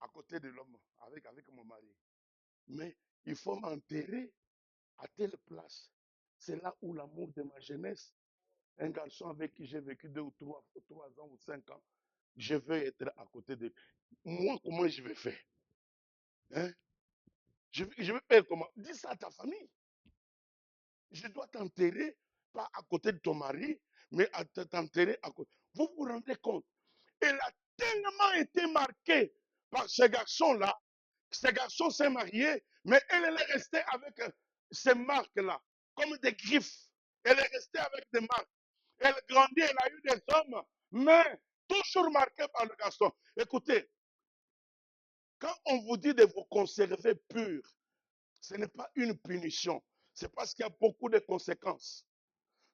à côté de l'homme, avec mon mari. Mais il faut m'enterrer à telle place. C'est là où l'amour de ma jeunesse, un garçon avec qui j'ai vécu 2 ou 3 ans ou 5 ans, je veux être à côté de lui. Moi, comment je vais faire? Hein? Je vais faire comment? Dis ça à ta famille. Je dois t'enterrer, pas à côté de ton mari, mais à t'enterrer à côté. Vous vous rendez compte? Elle a tellement été marquée par ce garçon-là. Ce garçon s'est marié, mais elle est restée avec ces marques-là, comme des griffes. Elle est restée avec des marques. Elle grandit, elle a eu des hommes, mais toujours marquée par le garçon. Écoutez, quand on vous dit de vous conserver pur, ce n'est pas une punition. C'est parce qu'il y a beaucoup de conséquences.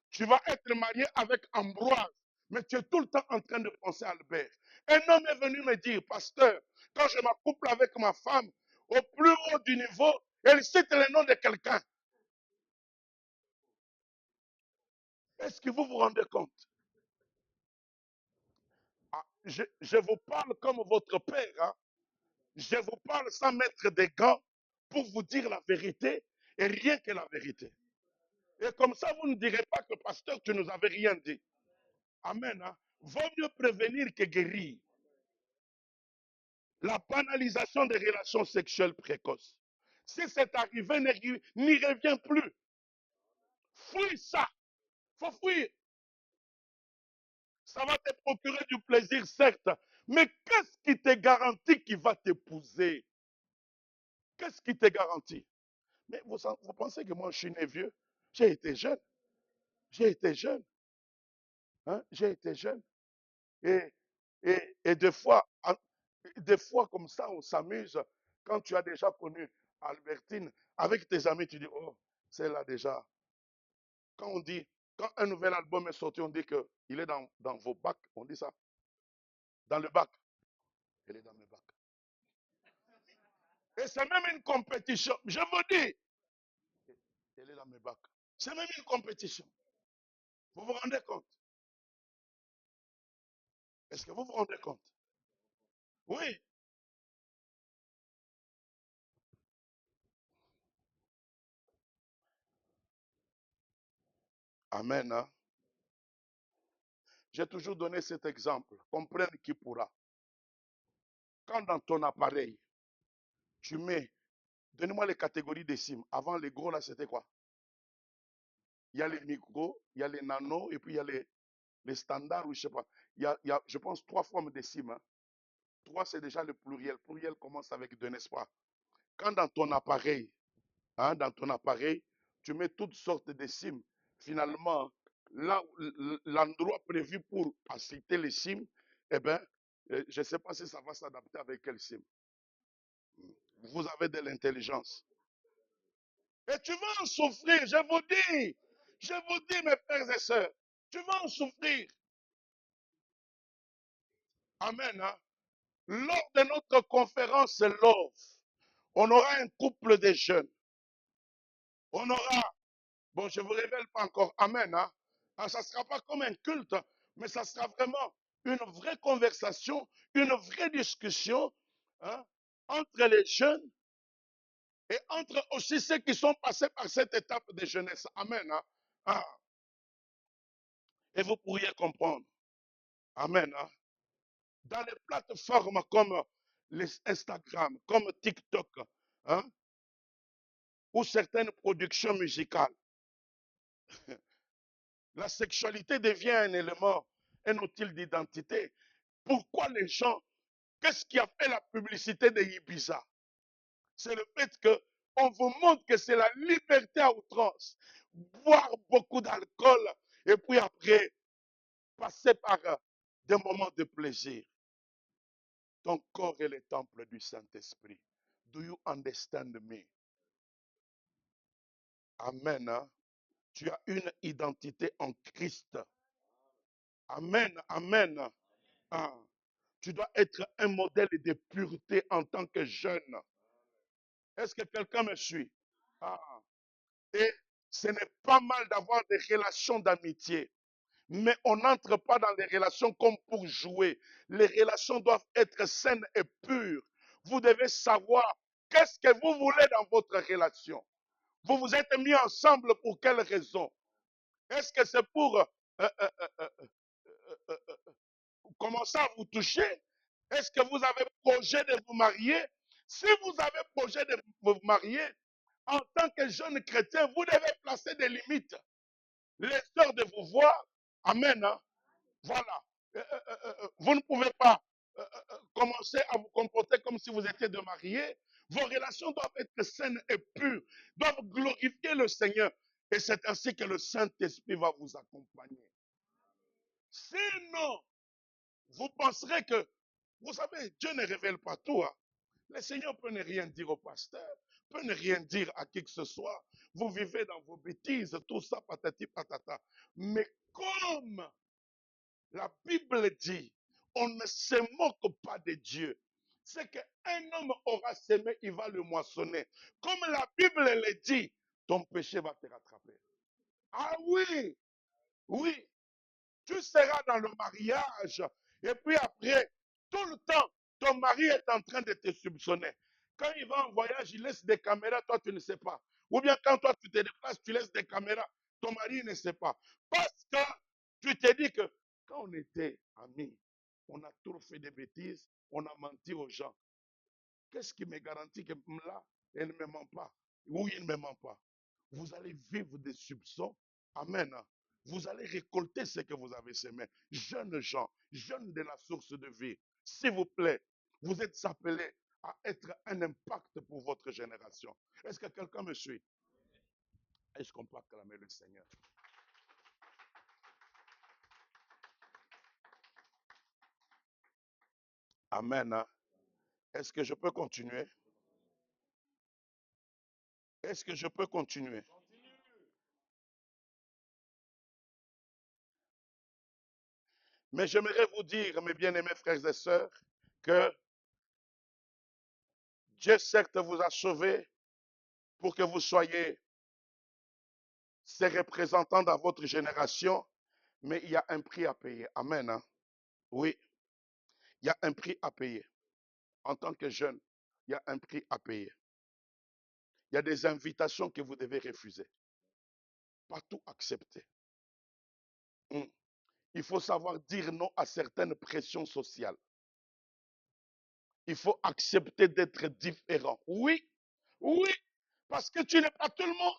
Tu vas être marié avec Ambroise, mais tu es tout le temps en train de penser à Albert. Un homme est venu me dire, pasteur, quand je m'accouple avec ma femme, au plus haut du niveau, elle cite le nom de quelqu'un. Est-ce que vous vous rendez compte? Ah, je vous parle comme votre père. Hein? Je vous parle sans mettre des gants pour vous dire la vérité et rien que la vérité. Et comme ça, vous ne direz pas que, pasteur, tu nous avais rien dit. Amen. Hein? Vaut mieux prévenir que guérir. La banalisation des relations sexuelles précoces. Si c'est arrivé, n'y reviens plus. Fuis ça. Faut fuir. Ça va te procurer du plaisir, certes. Mais qu'est-ce qui te garantit qu'il va t'épouser? Qu'est-ce qui te garantit? Mais vous pensez que moi, je suis né vieux? J'ai été jeune. J'ai été jeune. Hein? J'ai été jeune. Et, et des fois, comme ça, on s'amuse. Quand tu as déjà connu Albertine, avec tes amis, tu dis, oh, c'est là déjà. Quand on dit, quand un nouvel album est sorti, on dit qu'il est dans vos bacs. On dit ça. Dans le bac. Il est dans mes bacs. Et c'est même une compétition. Je vous dis, il est dans mes bacs. C'est même une compétition. Vous vous rendez compte? Est-ce que vous vous rendez compte? Oui. Amen. Hein? J'ai toujours donné cet exemple. Comprenne qui pourra. Quand dans ton appareil, tu mets, donnez-moi les catégories des SIM. Avant, les gros, là, c'était quoi? Il y a les micros, il y a les nanos, et puis il y a les standards, ou je sais pas. Il y a, je pense, 3 formes de SIM. Hein. 3, c'est déjà le pluriel. Pluriel commence avec 2, n'est-ce pas? Quand dans ton appareil, tu mets toutes sortes de SIM, finalement, là, l'endroit prévu pour accepter les SIM, eh bien, je ne sais pas si ça va s'adapter avec quel SIM. Vous avez de l'intelligence. Et tu vas en souffrir, je vous dis, mes frères et sœurs, tu vas en souffrir. Amen. Hein? Lors de notre conférence Love, on aura un couple de jeunes. On aura, bon, je ne vous révèle pas encore, Amen. Hein? Ah, ça ne sera pas comme un culte, mais ça sera vraiment une vraie conversation, une vraie discussion hein, entre les jeunes Et entre aussi ceux qui sont passés par cette étape de jeunesse. Amen. Hein. Ah, et vous pourriez comprendre. Amen. Hein. Dans les plateformes comme les Instagram, comme TikTok, hein, ou certaines productions musicales, la sexualité devient un élément, un outil d'identité. Pourquoi les gens, qu'est-ce qui a fait la publicité de Ibiza? C'est le fait qu'on vous montre que c'est la liberté à outrance. Boire beaucoup d'alcool et puis après passer par des moments de plaisir. Ton corps est le temple du Saint-Esprit. Do you understand me? Amen. Hein? Tu as une identité en Christ. Amen. Amen. Ah. Tu dois être un modèle de pureté en tant que jeune. Est-ce que quelqu'un me suit? Ah. Et ce n'est pas mal d'avoir des relations d'amitié. Mais on n'entre pas dans les relations comme pour jouer. Les relations doivent être saines et pures. Vous devez savoir qu'est-ce que vous voulez dans votre relation. Vous vous êtes mis ensemble pour quelle raison? Est-ce que c'est pour commencer à vous toucher? Est-ce que vous avez projet de vous marier? Si vous avez projet de vous marier, en tant que jeune chrétien, vous devez placer des limites. Les heures de vous voir, amen, hein? Voilà. Vous ne pouvez pas commencer à vous comporter comme si vous étiez de mariés. Vos relations doivent être saines et pures, doivent glorifier le Seigneur. Et c'est ainsi que le Saint-Esprit va vous accompagner. Sinon, vous penserez que, vous savez, Dieu ne révèle pas tout. Hein. Le Seigneur peut ne rien dire au pasteur, peut ne rien dire à qui que ce soit. Vous vivez dans vos bêtises, tout ça, patati patata. Mais comme la Bible dit, on ne se moque pas de Dieu. C'est qu'un homme aura semé, il va le moissonner. Comme la Bible le dit, ton péché va te rattraper. Ah oui, oui, tu seras dans le mariage. Et puis après, tout le temps, ton mari est en train de te soupçonner. Quand il va en voyage, il laisse des caméras, toi tu ne sais pas. Ou bien quand toi tu te déplaces, tu laisses des caméras, ton mari ne sait pas. Parce que tu te dis que quand on était amis, on a trop fait des bêtises, on a menti aux gens. Qu'est-ce qui me garantit que là, elle ne me ment pas? Ou il ne me ment pas? Vous allez vivre des soupçons. Amen. Vous allez récolter ce que vous avez semé. Jeunes gens, jeunes de la source de vie, s'il vous plaît, vous êtes appelés à être un impact pour votre génération. Est-ce que quelqu'un me suit? Est-ce qu'on peut acclamer le Seigneur? Amen. Hein? Est-ce que je peux continuer? Est-ce que je peux continuer? Mais j'aimerais vous dire, mes bien-aimés frères et sœurs, que Dieu certes vous a sauvés pour que vous soyez ses représentants dans votre génération, mais il y a un prix à payer. Amen. Hein? Oui, il y a un prix à payer. En tant que jeune, il y a un prix à payer. Il y a des invitations que vous devez refuser. Pas tout accepter. Hmm. Il faut savoir dire non à certaines pressions sociales. Il faut accepter d'être différent. Oui, oui, parce que tu n'es pas tout le monde.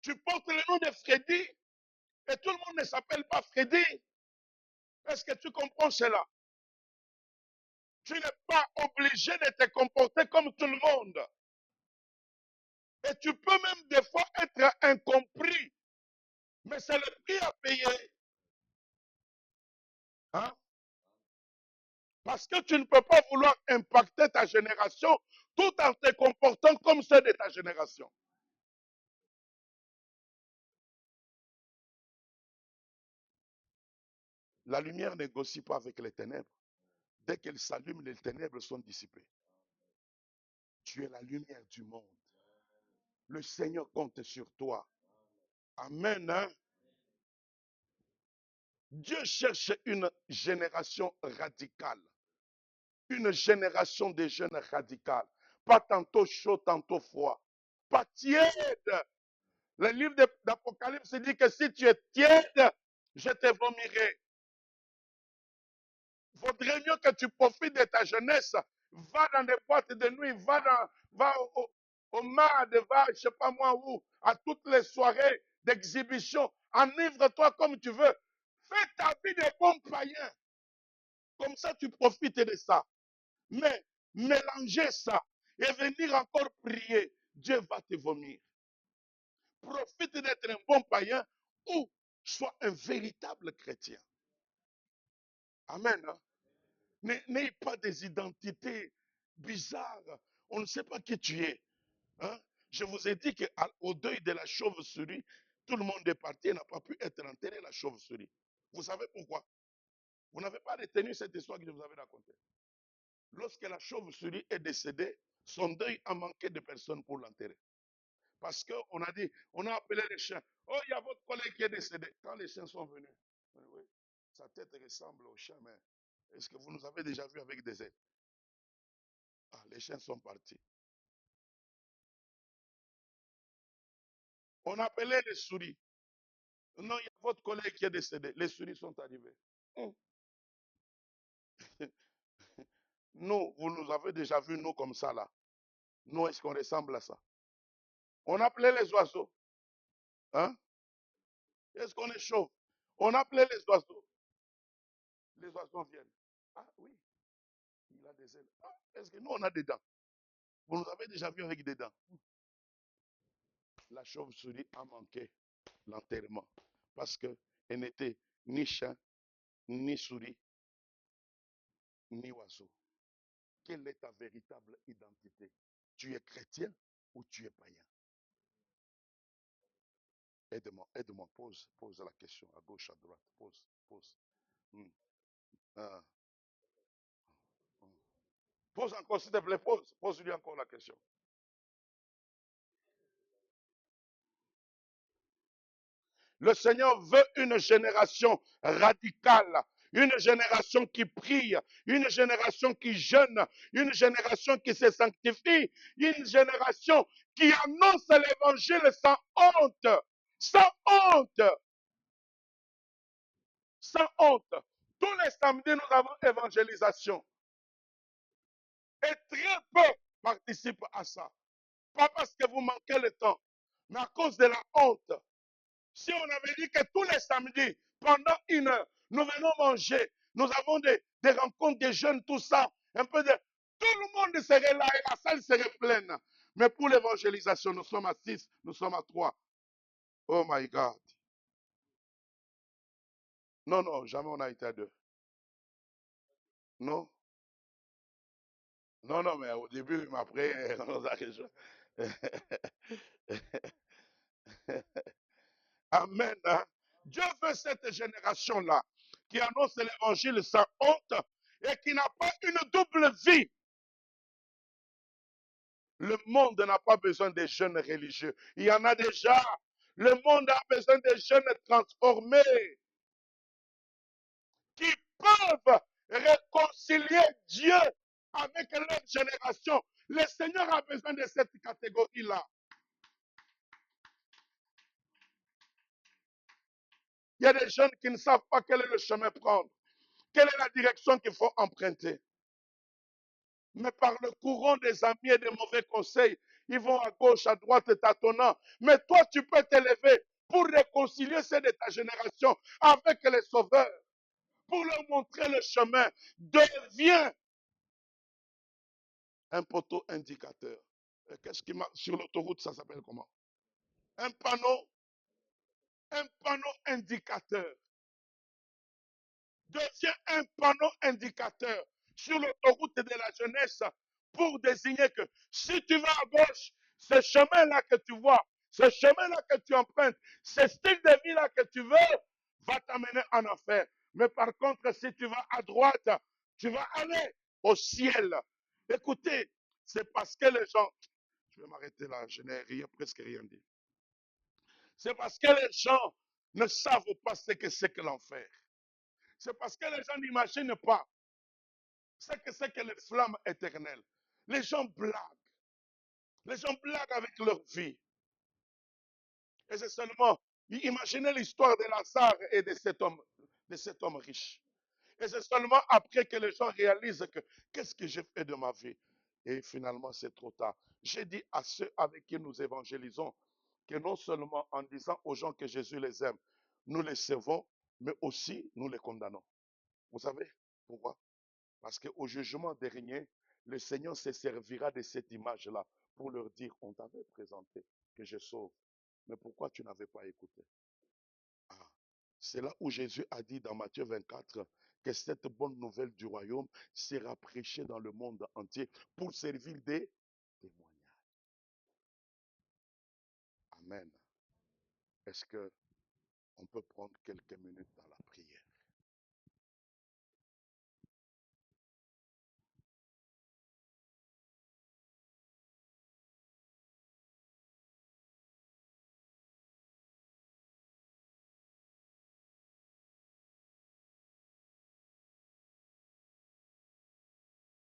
Tu portes le nom de Freddy et tout le monde ne s'appelle pas Freddy. Est-ce que tu comprends cela? Tu n'es pas obligé de te comporter comme tout le monde. Et tu peux même des fois être incompris. Mais c'est le prix à payer. Hein? Parce que tu ne peux pas vouloir impacter ta génération tout en te comportant comme ceux de ta génération. La lumière ne négocie pas avec les ténèbres. Dès qu'elle s'allume, les ténèbres sont dissipées. Tu es la lumière du monde. Le Seigneur compte sur toi. Amen. Hein? Dieu cherche une génération radicale. Une génération de jeunes radicales. Pas tantôt chaud, tantôt froid. Pas tiède. Le livre d'Apocalypse dit que si tu es tiède, je te vomirai. Vaudrait mieux que tu profites de ta jeunesse. Va dans des boîtes de nuit, va au MAD, va, je sais pas moi où, à toutes les soirées d'exhibition. Enivre-toi comme tu veux. Fais ta vie de bon païen. Comme ça, tu profites de ça. Mais mélanger ça et venir encore prier, Dieu va te vomir. Profite d'être un bon païen ou sois un véritable chrétien. Amen. Hein? N'ayez pas des identités bizarres. On ne sait pas qui tu es. Hein? Je vous ai dit qu'au deuil de la chauve-souris, tout le monde est parti et n'a pas pu être enterré, la chauve-souris. Vous savez pourquoi? Vous n'avez pas retenu cette histoire que je vous avais racontée. Lorsque la chauve-souris est décédée, son deuil a manqué de personnes pour l'enterrer. Parce qu'on a dit, on a appelé les chiens. Oh, il y a votre collègue qui est décédé. Quand les chiens sont venus, oui, sa tête ressemble au chien, mais est-ce que vous nous avez déjà vu avec des ailes? Ah, les chiens sont partis. On appelait les souris. Non, il y a votre collègue qui est décédé. Les souris sont arrivées. Nous, vous nous avez déjà vu, nous, comme ça, là. Nous, est-ce qu'on ressemble à ça? On appelait les oiseaux. Hein? Est-ce qu'on est chauve? On appelait les oiseaux. Les oiseaux viennent. Ah oui, il a des ailes. Ah, est-ce que nous, on a des dents? Vous nous avez déjà vu avec des dents. La chauve-souris a manqué l'enterrement parce qu'elle n'était ni chien, ni souris, ni oiseau. Quelle est ta véritable identité? Tu es chrétien ou tu es païen? Aide-moi, aide-moi, pose la question à gauche, à droite, pose. Hmm. Ah. Pose encore, s'il te plaît, pose-lui encore la question. Le Seigneur veut une génération radicale, une génération qui prie, une génération qui jeûne, une génération qui se sanctifie, une génération qui annonce l'évangile sans honte, sans honte, sans honte. Tous les samedis, nous avons évangélisation. Et très peu participent à ça. Pas parce que vous manquez le temps, mais à cause de la honte. Si on avait dit que tous les samedis, pendant 1 heure, nous venons manger, nous avons des rencontres des jeunes, tout ça, un peu de... Tout le monde serait là et la salle serait pleine. Mais pour l'évangélisation, nous sommes à 6, nous sommes à 3. Oh my God. Non, non, jamais on a été à 2. Non, non, non, mais au début, mais après, on a rejoint. Amen. Hein? Dieu veut cette génération-là qui annonce l'évangile sans honte et qui n'a pas une double vie. Le monde n'a pas besoin des jeunes religieux. Il y en a déjà. Le monde a besoin des jeunes transformés qui peuvent réconcilier Dieu avec leur génération. Le Seigneur a besoin de cette catégorie-là. Il y a des jeunes qui ne savent pas quel est le chemin prendre, quelle est la direction qu'il faut emprunter. Mais par le courant des amis et des mauvais conseils, ils vont à gauche, à droite, tâtonnant. Mais toi, tu peux t'élever pour réconcilier ceux de ta génération avec les sauveurs, pour leur montrer le chemin. Deviens un poteau indicateur. Qu'est-ce qui marche sur l'autoroute, ça s'appelle comment? Un panneau indicateur. Devient un panneau indicateur sur l'autoroute de la jeunesse pour désigner que si tu vas à gauche, ce chemin-là que tu vois, ce chemin-là que tu empruntes, ce style de vie-là que tu veux, va t'amener en enfer. Mais par contre, si tu vas à droite, tu vas aller au ciel. Écoutez, c'est parce que les gens, je vais m'arrêter là, je n'ai presque rien dit. C'est parce que les gens ne savent pas ce que c'est que l'enfer. C'est parce que les gens n'imaginent pas ce que c'est que les flammes éternelles. Les gens blaguent. Les gens blaguent avec leur vie. Et c'est seulement, imaginez l'histoire de Lazare et de cet homme riche. Et c'est seulement après que les gens réalisent que qu'est-ce que j'ai fait de ma vie. Et finalement, c'est trop tard. J'ai dit à ceux avec qui nous évangélisons que non seulement en disant aux gens que Jésus les aime, nous les servons, mais aussi nous les condamnons. Vous savez pourquoi? Parce qu'au jugement dernier, le Seigneur se servira de cette image-là pour leur dire, on t'avait présenté que je sauve, mais pourquoi tu n'avais pas écouté? Ah, c'est là où Jésus a dit dans Matthieu 24 que cette bonne nouvelle du royaume sera prêchée dans le monde entier pour servir des témoignages. Amen. Est-ce que on peut prendre quelques minutes dans la prière?